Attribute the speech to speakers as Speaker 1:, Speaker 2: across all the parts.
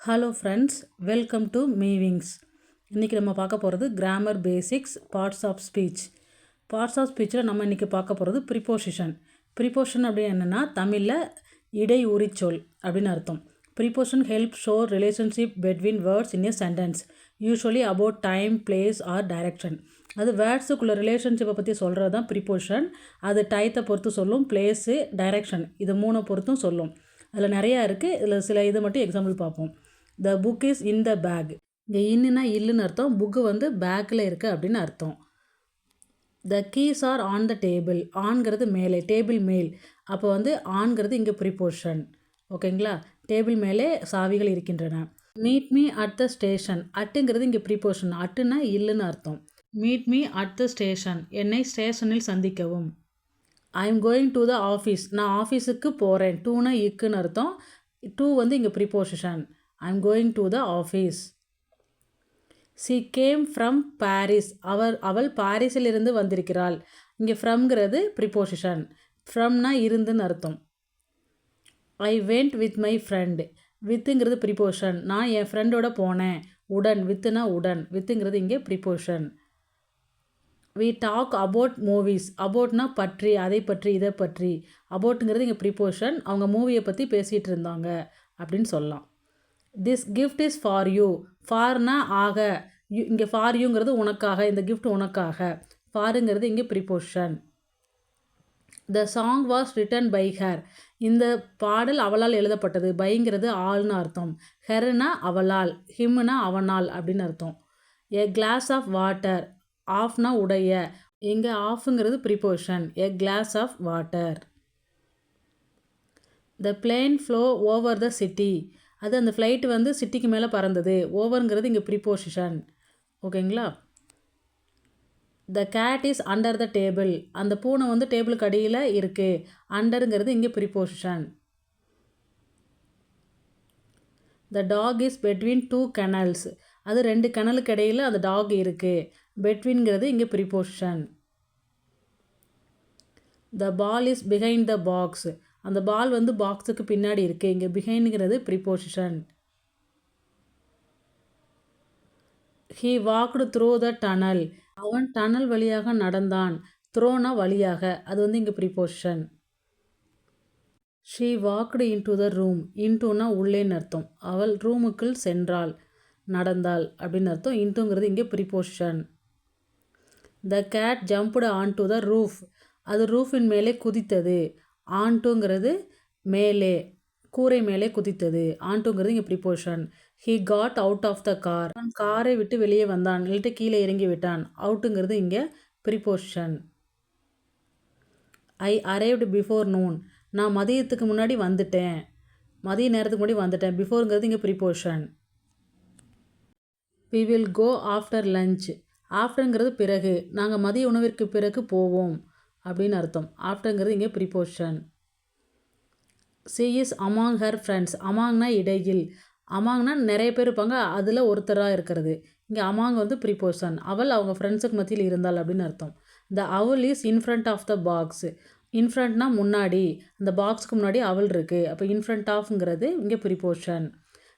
Speaker 1: Hello friends, welcome to மீவிங்ஸ். இன்றைக்கி நம்ம பார்க்க போகிறது grammar basics, parts of speech. Parts of ஸ்பீச்சில் நம்ம இன்றைக்கி பார்க்க போகிறது ப்ரிப்போசிஷன். ப்ரிப்போசிஷன் அப்படின்னு என்னென்னா தமிழில் இடையுரிச்சொல் அப்படின்னு அர்த்தம். Preposition help show relationship between words in a sentence, usually about time, place or direction. அது வேர்ட்ஸுக்குள்ள ரிலேஷன்ஷிப்பை பற்றி சொல்கிறது தான் ப்ரிப்போசிஷன். அது டயத்தை பொறுத்து சொல்லும், பிளேஸு, டைரக்ஷன், இது மூணை பொறுத்தும் சொல்லும். அதில் நிறையா இருக்குது. இதில் சில இது மட்டும் எக்ஸாம்பிள் பார்ப்போம். The book is in the bag. இங்கே இன்னுனா இல்லுன்னு அர்த்தம், புக்கு வந்து பேக்கில் இருக்குது அப்படின்னு அர்த்தம். The keys are on the table. ஆன்கிறது மேலே, டேபிள் மேல். அப்போ வந்து ஆன்கிறது இங்கே ப்ரிப்போசிஷன். ஓகேங்களா? டேபிள் மேலே சாவிகள் இருக்கின்றன. Meet me at the station. அட்டுங்கிறது இங்கே ப்ரிப்போசிஷன். அட்டுனா இல்லுன்னு அர்த்தம். Meet me at the station. என்னை ஸ்டேஷனில் சந்திக்கவும். I am going to the office. நான் ஆஃபீஸுக்கு போகிறேன். டூனா இக்குன்னு அர்த்தம். டூ வந்து இங்கே preposition. I am going to the office. She came from Paris. அவள் பாரிஸிலிருந்து வந்திருக்கிறாள். இங்கே ஃப்ரம்ங்கிறது ப்ரிப்போசிஷன். ஃப்ரம்னா இருந்துன்னு அர்த்தம். I went with my friend. வித்துங்கிறது ப்ரிப்போசிஷன். நான் என் ஃப்ரெண்டோட போனேன். உடன், வித்துனா உடன், வித்துங்கிறது இங்கே preposition. We talk about movies. அபவுட்னா பற்றி, அதை பற்றி, இதை பற்றி. அபவுட்டுங்கிறது இங்கே ப்ரிப்போசிஷன். அவங்க மூவியை பற்றி பேசிகிட்டு இருந்தாங்க அப்படின்னு சொல்லலாம். This gift is for you. ஃபார்னா ஆக, இங்கே ஃபார் யூங்கிறது உனக்காக, இந்த கிஃப்ட் உனக்காக. ஃபாருங்கிறது இங்கே preposition. The song was written by her. இந்த பாடல் அவளால் எழுதப்பட்டது. பைங்கிறது ஆள்னு அர்த்தம். ஹெர்னா அவளால், ஹிம்னா அவனால் அப்படின்னு அர்த்தம். A glass of water. ஆஃப்னா உடைய, இங்கே ஆஃப்ங்கிறது preposition. A glass of water. The plane flew over the city. அது அந்த ஃப்ளைட் வந்து சிட்டிக்கு மேலே பறந்தது. ஓவருங்கிறது இங்கே ப்ரிப்போசிஷன். ஓகேங்களா? The cat is under the table. அந்த பூனை வந்து டேபிளுக்கு அடியில் இருக்குது. அண்டருங்கிறது இங்கே preposition. The dog is between two kennels. அது ரெண்டு கெனலுக்கு இடையில் அந்த டாக் இருக்குது. பெட்வீன்கிறது இங்கே preposition. The ball is behind the box. அந்த பால் வந்து பாக்ஸுக்கு பின்னாடி இருக்குது. இங்கே பிஹைண்டுங்கிறது preposition. He walked through the tunnel. அவன் டனல் வழியாக நடந்தான். த்ரோனா வழியாக, அது வந்து இங்கே preposition. She walked into the room. இன்டூனா உள்ளேன்னு அர்த்தம். அவள் ரூமுக்குள் சென்றாள், நடந்தாள் அப்படின்னு அர்த்தம். இன்டூங்கிறது இங்கே preposition. The cat jumped on to the roof. அது ரூஃபின் மேலே குதித்தது. ஆன்டூங்கிறது மேலே, கூரை மேலே குதித்தது. ஆன்டூங்கிறது இங்கே preposition. He got out of the car. அவன் காரை விட்டு வெளியே வந்தான், இல்லாட்டி கீழே இறங்கி விட்டான். அவுட்டுங்கிறது இங்கே ப்ரிப்போசிஷன். ஐ அரைவ்டு பிஃபோர் நூன். நான் மதியத்துக்கு முன்னாடி வந்துட்டேன். மதிய நேரத்துக்கு முன்னாடி வந்துட்டேன். பிஃபோருங்கிறது இங்கே preposition. We will go after lunch. ஆஃப்டருங்கிறது பிறகு, நாங்கள் மதிய உணவிற்கு பிறகு போவோம் அப்படின்னு அர்த்தம். ஆஃப்டருங்கிறது இங்கே preposition. She is among her friends. அமாங்னா இடையில், அமாங்னா நிறைய பேர் இருப்பாங்க, அதில் ஒருத்தராக இருக்கிறது. இங்கே அமாங் வந்து ப்ரிப்போசிஷன். அவள் அவங்க ஃப்ரெண்ட்ஸுக்கு மத்தியில் இருந்தாள் அப்படின்னு அர்த்தம். The owl is in front of the box. இன்ஃப்ரண்ட்னா முன்னாடி, அந்த பாக்ஸுக்கு முன்னாடி அவள் இருக்குது. அப்போ இன்ஃப்ரண்ட் ஆஃப்ங்கிறது இங்கே preposition.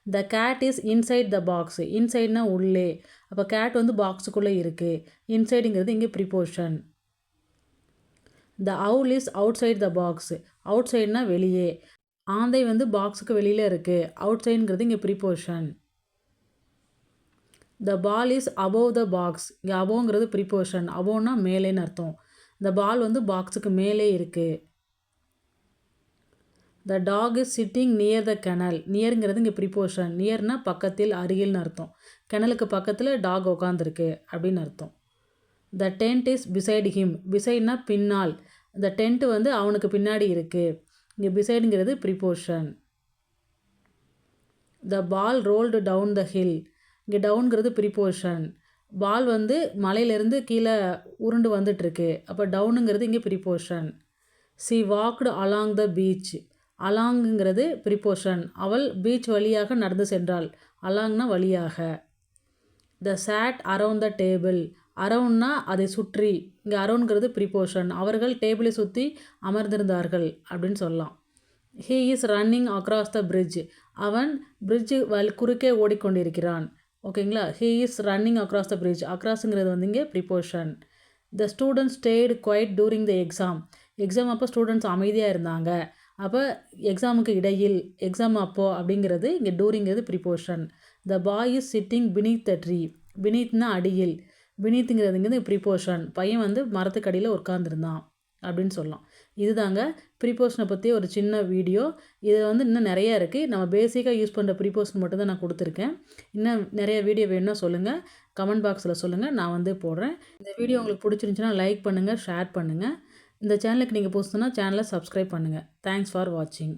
Speaker 1: The cat is inside the box. இன்சைட்னா உள்ளே, அப்போ கேட் வந்து பாக்ஸுக்குள்ளே இருக்குது. இன்சைடுங்கிறது இங்கே preposition. The owl is outside the box. அவுட் சைட்னா வெளியே, ஆந்தை வந்து பாக்ஸுக்கு வெளியில் இருக்குது. அவுட் சைடுங்கிறது இங்கே preposition. The ball is above the box. இங்கே அபோங்கிறது ப்ரிப்போசிஷன். அபோவ்னா மேலேன்னு அர்த்தம். இந்த பால் வந்து பாக்ஸுக்கு மேலே இருக்குது. The dog is sitting near the kennel. நியருங்கிறது இங்கே ப்ரிப்போசிஷன். நியர்னா பக்கத்தில், அருகில்னு அர்த்தம். கெனலுக்கு பக்கத்தில் டாக் உட்காந்துருக்கு அப்படின்னு அர்த்தம். The tent is beside him. பிசைட்னா பின்னால், இந்த டென்ட் வந்து அவனுக்கு பின்னாடி இருக்குது. இங்கே பிசைடுங்கிறது preposition. The ball rolled down the hill. இங்கே டவுன்கிறது ப்ரிப்போசிஷன். பால் வந்து மலையிலேருந்து கீழே உருண்டு வந்துட்டுருக்கு. அப்போ டவுனுங்கிறது இங்கே preposition. She walked along the beach. அலாங்குங்கிறது ப்ரிப்போசிஷன். அவள் பீச் வழியாக நடந்து சென்றாள். அலாங்னா வழியாக. They sat around the table. அரவுண்ட்னா அதை சுற்றி, இங்கே அரவுண்ட்ங்கிறது ப்ரிப்போசிஷன். அவர்கள் டேபிளை சுற்றி அமர்ந்திருந்தார்கள் அப்படின்னு சொல்லலாம். He is running across the bridge. அவன் பிரிட்ஜு குறுக்கே ஓடிக்கொண்டிருக்கிறான். ஓகேங்களா? He is running across the bridge. அக்ராஸுங்கிறது வந்து இங்கே preposition. The students stayed quiet during the exam. Exam அப்போ ஸ்டூடெண்ட்ஸ் அமைதியாக இருந்தாங்க. அப்போ எக்ஸாமுக்கு இடையில், எக்ஸாம் அப்போ அப்படிங்கிறது இங்கே டூரிங்கிறது preposition. The boy is sitting beneath the tree. பினீத்னா அடியில், பினீத்துங்கிறதுங்கிறது ப்ரிப்போஷன். பையன் வந்து மரத்துக்கு அடியில் உட்காந்துருந்தான் அப்படின்னு சொல்லலாம். இதுதாங்க ப்ரிப்போஷனை பற்றி ஒரு சின்ன வீடியோ. இதில் வந்து இன்னும் நிறையா இருக்குது. நம்ம பேசிக்காக யூஸ் பண்ணுற ப்ரிப்போஷன் மட்டும் தான் நான் கொடுத்துருக்கேன். இன்னும் நிறைய வீடியோ வேணும்னா சொல்லுங்கள், கமெண்ட் பாக்ஸில் சொல்லுங்கள், நான் வந்து போடுறேன். இந்த வீடியோ உங்களுக்கு பிடிச்சிருந்துச்சின்னா லைக் பண்ணுங்கள், ஷேர் பண்ணுங்கள். இந்த சேனலுக்கு நீங்கள் புதுசுனா சேனலை சப்ஸ்கிரைப் பண்ணுங்கள். தேங்க்ஸ் ஃபார் வாட்சிங்.